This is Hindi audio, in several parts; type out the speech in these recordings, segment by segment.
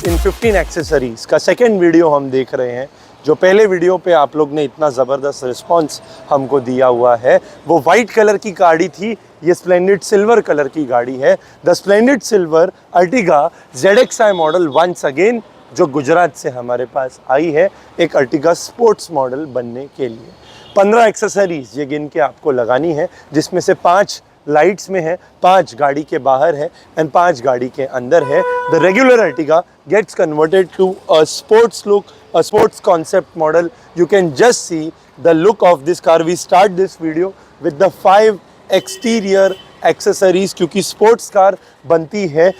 इन 15 एक्सेसरीज का सेकेंड वीडियो हम देख रहे हैं। जो पहले वीडियो पे आप लोग ने इतना ज़बरदस्त रिस्पांस हमको दिया हुआ है, वो वाइट कलर की गाड़ी थी। ये स्प्लेंडिड सिल्वर कलर की गाड़ी है, the splendid silver Ertiga ZXi model once again, जो गुजरात से हमारे पास आई है एक अर्टिगा स्पोर्ट्स मॉडल बनने के लिए। 15 एक्सेसरीज ये गिन के आपको लगानी है, जिसमें से 5 लाइट्स में है, 5 गाड़ी के बाहर है एंड 5 गाड़ी के अंदर है। The regular Ertiga gets converted to a sports look, a sports concept model. You can just see the look of this car. We start this video with the 5 exterior accessories, क्योंकि स्पोर्ट्स कार बनती है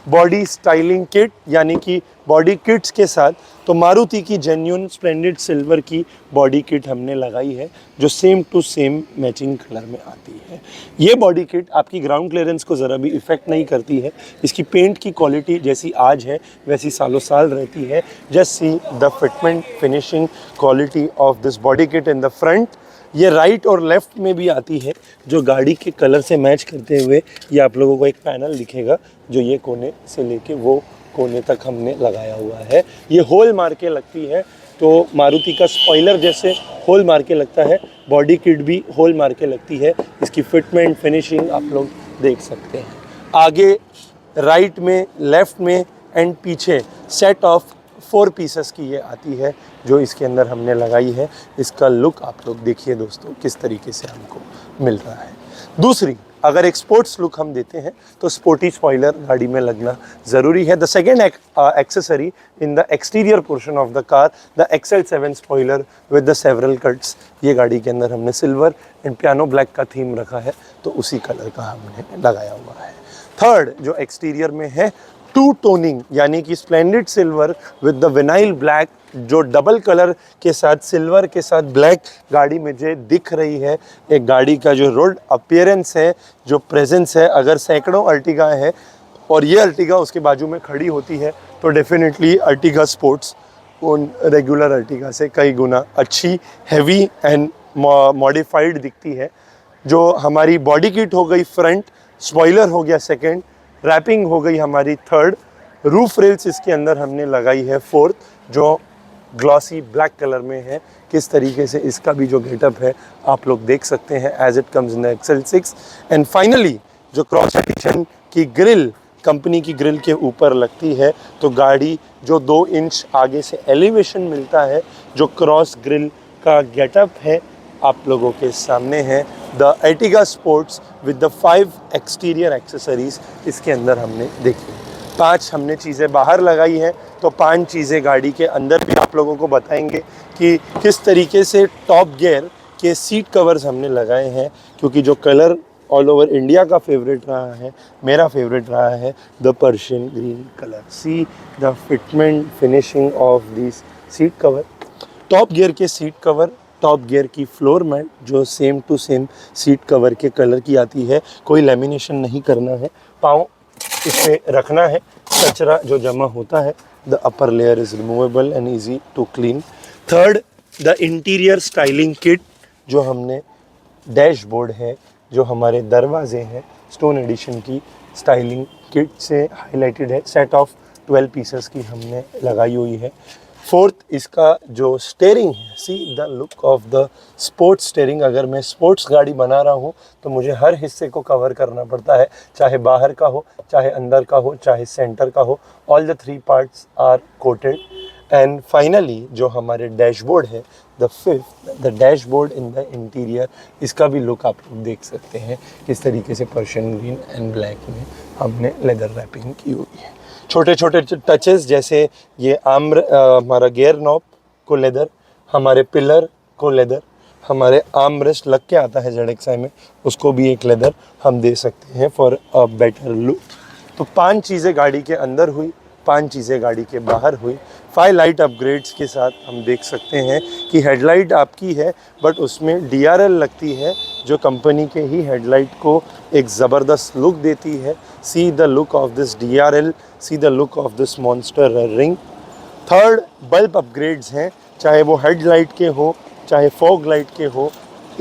बॉडी स्टाइलिंग किट यानी कि बॉडी किट्स के साथ। तो मारुति की जेन्युइन स्प्लेंडिड सिल्वर की बॉडी किट हमने लगाई है, जो same to same matching colour में आती है। ये बॉडी किट आपकी ग्राउंड क्लियरेंस को ज़रा भी इफ़ेक्ट नहीं करती है। इसकी पेंट की क्वालिटी जैसी आज है वैसी सालों साल रहती है। Just see the fitment finishing quality of this body kit in the front. ये राइट और लेफ़्ट में भी आती है, जो गाड़ी के कलर से मैच करते हुए ये आप लोगों को एक पैनल दिखेगा, जो ये कोने से लेके वो कोने तक हमने लगाया हुआ है। ये होल मार के लगती है, तो मारुति का स्पॉइलर जैसे होल मार के लगता है, बॉडी किट भी होल मार के लगती है। इसकी फिटमेंट फिनिशिंग आप लोग देख सकते हैं। आगे राइट में, लेफ़्ट में एंड पीछे सेट ऑफ 4 पीसेस की ये आती है, जो इसके अंदर हमने लगाई है। इसका लुक आप लोग देखिए दोस्तों किस तरीके से हमको मिल रहा है। दूसरी, अगर एक स्पोर्ट्स लुक हम देते हैं तो स्पोर्टी स्पॉइलर गाड़ी में लगना ज़रूरी है। The second accessory in the exterior portion of the car, the XL7 spoiler with the several cuts. ये गाड़ी के अंदर हमने सिल्वर एंड पियानो ब्लैक का थीम रखा है, तो उसी कलर का हमने लगाया हुआ है। थर्ड जो एक्सटीरियर में है, टू टोनिंग यानी कि splendid silver with the vinyl black, जो डबल कलर के साथ सिल्वर के साथ ब्लैक गाड़ी में जो दिख रही है। एक गाड़ी का जो रोड अपीयरेंस है, जो प्रेजेंस है, अगर सैकड़ों अर्टिगा है और ये अर्टिगा उसके बाजू में खड़ी होती है, तो डेफिनेटली अर्टिगा स्पोर्ट्स उन रेगुलर अर्टिगा से कई गुना अच्छी, हैवी एंड मॉडिफाइड दिखती है। जो हमारी बॉडी किट हो गई फ्रंट, स्पॉइलर हो गया सेकेंड, रैपिंग हो गई हमारी थर्ड, रूफ रेल्स इसके अंदर हमने लगाई है फोर्थ, जो ग्लॉसी ब्लैक कलर में है। किस तरीके से इसका भी जो गेटअप है आप लोग देख सकते हैं as it comes in XL6। And finally जो क्रॉस एडिशन की ग्रिल कंपनी की ग्रिल के ऊपर लगती है, तो गाड़ी जो 2 इंच आगे से एलिवेशन मिलता है, जो क्रॉस ग्रिल का गेटअप है आप लोगों के सामने है। The Ertiga sports with the 5 exterior accessories इसके अंदर हमने देखी। 5 हमने चीज़ें बाहर लगाई हैं, तो 5 चीज़ें गाड़ी के अंदर भी आप लोगों को बताएंगे कि किस तरीके से टॉप गियर के सीट कवर्स हमने लगाए हैं, क्योंकि जो कलर ऑल ओवर इंडिया का फेवरेट रहा है, मेरा फेवरेट रहा है, the Persian green colour. See the fitment finishing of this seat cover. Top gear के सीट कवर, टॉप गियर की फ्लोर मैट जो same to same seat cover के कलर की आती है। कोई लेमिनेशन नहीं करना है, पाँव इसमें रखना है, कचरा जो जमा होता है, the upper layer is removable and easy to clean. Third, the interior styling kit, जो हमने डैशबोर्ड है, जो हमारे दरवाजे हैं, स्टोन एडिशन की स्टाइलिंग किट से हाईलाइटेड है। सेट ऑफ 12 पीसेस की हमने लगाई हुई है। फोर्थ, इसका जो स्टेयरिंग है, see the look of the sports steering. अगर मैं स्पोर्ट्स गाड़ी बना रहा हूँ तो मुझे हर हिस्से को कवर करना पड़ता है, चाहे बाहर का हो, चाहे अंदर का हो, चाहे सेंटर का हो। All the 3 parts are coated. And finally जो हमारे डैशबोर्ड है, the fifth, the dashboard in the interior, इसका भी लुक आप लोग देख सकते हैं किस तरीके से पर्शियन ग्रीन एंड ब्लैक में हमने लेदर रैपिंग की हुई है। छोटे छोटे टचेस, जैसे ये हमारा गियर नॉब को लेदर, हमारे पिलर को लेदर, हमारे आर्म रेस्ट लग के आता है ZXi में, उसको भी एक लेदर हम दे सकते हैं फॉर अ बेटर लुक। तो 5 चीज़ें गाड़ी के अंदर हुई, 5 चीज़ें गाड़ी के बाहर हुई। 5 लाइट अपग्रेड्स के साथ हम देख सकते हैं कि हेडलाइट आपकी है, बट उसमें DRL लगती है, जो कंपनी के ही हेडलाइट को एक ज़बरदस्त लुक देती है। See the look of this DRL, see the look of this monster ring. Third, bulb upgrades हैं, चाहे वो हेडलाइट के हो, चाहे फॉग लाइट के हो।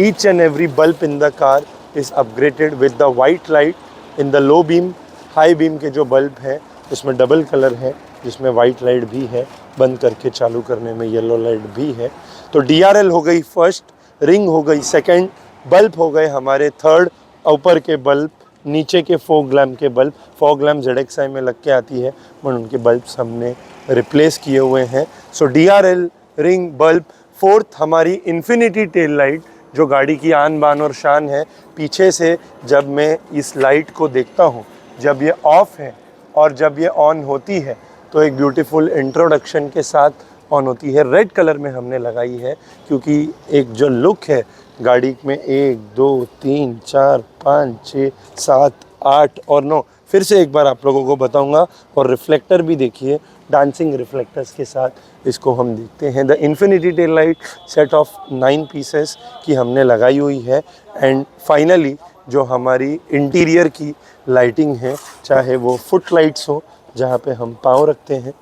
Each and every bulb in the car is upgraded with the white light in the low beam. High beam के जो बल्ब हैं उसमें डबल कलर है, जिसमें वाइट लाइट भी है, बंद करके चालू करने में येलो लाइट भी है। तो DRL हो गई फर्स्ट, रिंग हो गई सेकंड, बल्ब हो गए हमारे थर्ड, ऊपर के बल्ब, नीचे के फॉग लैम्प के बल्ब। फॉग लैम्प ZXi में लग के आती है, पर उनके बल्ब्स हमने रिप्लेस किए हुए हैं। सो DRL, रिंग, बल्ब। फोर्थ हमारी इन्फिनिटी टेल लाइट, जो गाड़ी की आन बान और शान है। पीछे से जब मैं इस लाइट को देखता हूँ, जब ये ऑफ है और जब ये ऑन होती है, तो एक ब्यूटीफुल इंट्रोडक्शन के साथ ऑन होती है। रेड कलर में हमने लगाई है क्योंकि एक जो लुक है गाड़ी में, 1 2 3 4 5 6 7 8 और 9, फिर से एक बार आप लोगों को बताऊंगा। और रिफ्लेक्टर भी देखिए, डांसिंग रिफ्लेक्टर्स के साथ इसको हम देखते हैं। The infinity tail light set of 9 pieces की हमने लगाई हुई है। एंड फाइनली जो हमारी इंटीरियर की लाइटिंग है, चाहे वो फुट लाइट्स हो जहाँ पे हम पाँव रखते हैं,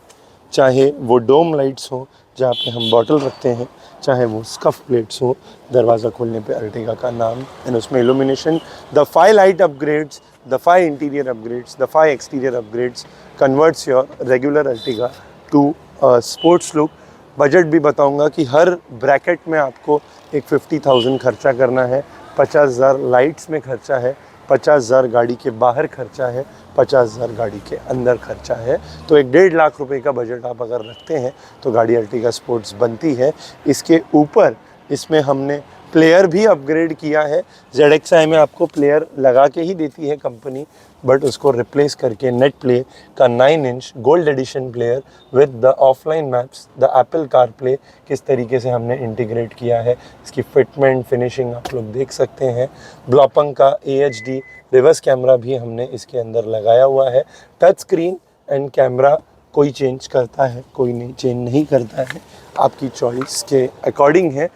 चाहे वो डोम लाइट्स हो जहाँ पे हम बॉटल रखते हैं, चाहे वो स्कफ प्लेट्स हो दरवाज़ा खोलने पे अर्टिगा का नाम एंड उसमें illumination, the 5 light upgrades, the 5 interior upgrades, the 5 exterior upgrades converts your regular Ertiga to sports look. Budget भी बताऊंगा कि हर ब्रैकेट में आपको एक 50,000 खर्चा करना है। 50,000 लाइट्स में खर्चा है, 50,000 गाड़ी के बाहर खर्चा है, 50,000 गाड़ी के अंदर खर्चा है। तो एक 1.5 लाख रुपए का बजट आप अगर रखते हैं तो गाड़ी अर्टिगा स्पोर्ट्स बनती है। इसके ऊपर इसमें हमने प्लेयर भी अपग्रेड किया है। ZXi में आपको प्लेयर लगा के ही देती है कंपनी, बट उसको रिप्लेस करके नेट प्ले का 9 inch gold edition player with the offline maps, the Apple car play, किस तरीके से हमने इंटीग्रेट किया है। इसकी फिटमेंट फिनिशिंग आप लोग देख सकते हैं। ब्लॉपंग का AHD रिवर्स कैमरा भी हमने इसके अंदर लगाया हुआ है। टच स्क्रीन एंड कैमरा कोई चेंज करता है, कोई नहीं चेंज नहीं करता है, आपकी चॉइस के अकॉर्डिंग है।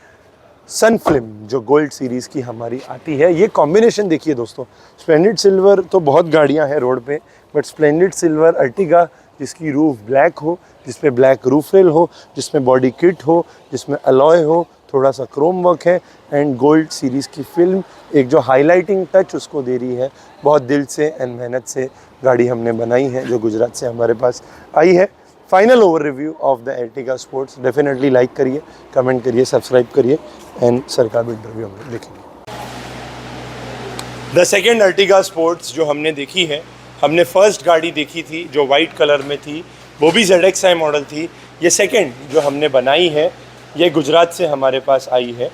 सन फिल्म जो गोल्ड सीरीज़ की हमारी आती है, ये कॉम्बिनेशन देखिए दोस्तों, स्प्लेंडिड सिल्वर तो बहुत गाड़ियां हैं रोड पे, बट स्प्लेंडिड सिल्वर अर्टिगा जिसकी रूफ ब्लैक हो, जिसमें ब्लैक रूफ रेल हो, जिसमें बॉडी किट हो, जिसमें अलॉय हो, थोड़ा सा क्रोम वर्क है, एंड गोल्ड सीरीज़ की फिल्म एक जो हाईलाइटिंग टच उसको दे रही है। बहुत दिल से एंड मेहनत से गाड़ी हमने बनाई है, जो गुजरात से हमारे पास आई है। Final over review of the Ertiga sports. Definitely like करिए, कमेंट करिए, सब्सक्राइब करिए एंड सर का भी इंटरव्यू हम देखेंगे। द सेकेंड अर्टिगा स्पोर्ट्स जो हमने देखी है, हमने फर्स्ट गाड़ी देखी थी जो वाइट कलर में थी, वो भी ZXi मॉडल थी। ये सेकेंड जो हमने बनाई है, ये गुजरात से हमारे पास आई है।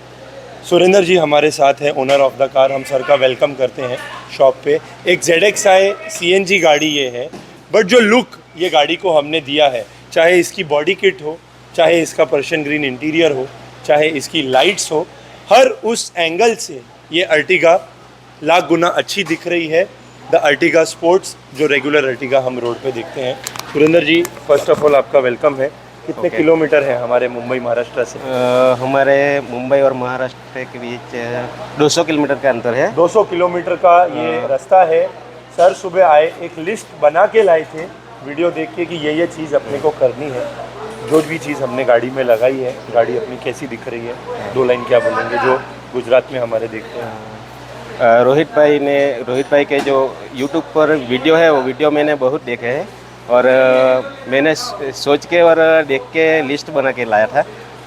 सुरेंद्र जी हमारे साथ हैं, ओनर ऑफ द कार। हम सर का वेलकम करते हैं शॉप पे। एक ZXi CNG गाड़ी ये है, बट जो लुक ये गाड़ी को हमने दिया है, चाहे इसकी बॉडी किट हो, चाहे इसका पर्शियन ग्रीन इंटीरियर हो, चाहे इसकी लाइट्स हो, हर उस एंगल से ये अर्टिगा लाख गुना अच्छी दिख रही है। द अर्टिगा स्पोर्ट्स जो रेगुलर अर्टिगा हम रोड पे देखते हैं। सुरेंद्र जी, फर्स्ट ऑफ ऑल आपका वेलकम है। कितने किलोमीटर है हमारे मुंबई महाराष्ट्र से? हमारे मुंबई और महाराष्ट्र के बीच 200 किलोमीटर का अंतर है। 200 किलोमीटर का ये रास्ता है। सर सुबह आए, एक लिस्ट बना के लाए थे वीडियो देख के कि ये चीज़ अपने को करनी है। जो भी चीज़ हमने गाड़ी में लगाई है, गाड़ी अपनी कैसी दिख रही है, 2 लाइन क्या बोलेंगे जो गुजरात में हमारे देखते हैं? रोहित भाई के जो यूट्यूब पर वीडियो है, वो वीडियो मैंने बहुत देखे हैं और मैंने सोच के और देख के लिस्ट बना के लाया था।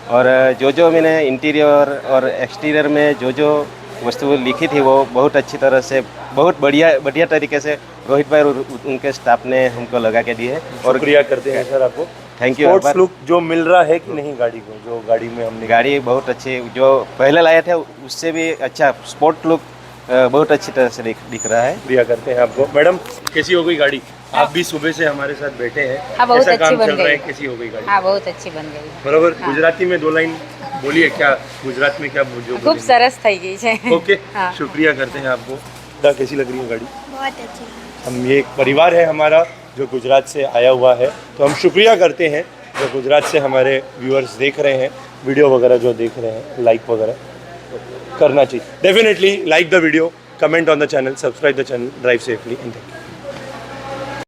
और जो मैंने इंटीरियर और एक्सटीरियर में जो वस्तु लिखी थी, वो बहुत अच्छी तरह से, बहुत बढ़िया तरीके से रोहित भाई और उनके स्टाफ ने हमको लगा के दी है। और शुक्रिया करते हैं सर आपको। Thank you. स्पोर्ट्स लुक जो मिल रहा है कि नहीं गाड़ी को, जो गाड़ी में हमने गाड़ी बहुत अच्छी, जो पहले लाए थे उससे भी अच्छा स्पोर्ट लुक बहुत अच्छी तरह से दिख रहा है। शुक्रिया करते हैं आपको। मैडम, कैसी हो गई गाड़ी? आप भी सुबह से हमारे साथ बैठे हैं। हाँ, बहुत कैसा अच्छी काम बन चल रहा है? गई। कैसी हो गई गाड़ी? हाँ, बहुत अच्छी बन गई। बराबर। हाँ। गुजराती में 2 लाइन बोलिए, क्या गुजरात में क्या जो खूब सरस થઈ ગઈ છે। ओके, हाँ। शुक्रिया करते हैं आपको। दा, कैसी लग रही है गाड़ी? बहुत अच्छी। हम ये एक परिवार है हमारा जो गुजरात से आया हुआ है, तो हम शुक्रिया करते हैं जो गुजरात से हमारे व्यूअर्स देख रहे हैं, वीडियो वगैरह जो देख रहे हैं, लाइक वगैरह करना चाहिए। Definitely like the video, comment on the channel, subscribe the channel, drive safely and thank you.